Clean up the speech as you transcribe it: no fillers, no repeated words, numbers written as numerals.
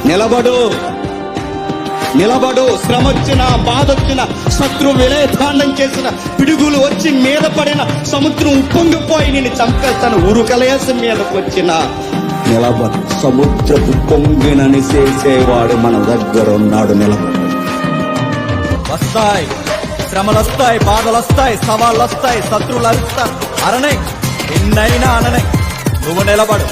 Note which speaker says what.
Speaker 1: నిలబడు, నిలబడు. శ్రమ వచ్చిన, బాధ వచ్చిన, శత్రు విలయతాండం చేసిన, పిడుగులు వచ్చి మీద పడిన, సముద్రం ఉప్పొంగిపోయి నేను చంపేస్తాను, ఉరుకలేసి మీదకు వచ్చిన నిలబడు. సముద్రపు పొంగినని చేసేవాడు మన దగ్గర ఉన్నాడు. నిలబడు.
Speaker 2: వస్తాయి శ్రమలు వస్తాయి, బాధలు వస్తాయి, సవాళ్ళు వస్తాయి, శత్రువులు అరుస్తారు, అననే ఎన్నైనా అననే, నువ్వు నిలబడు.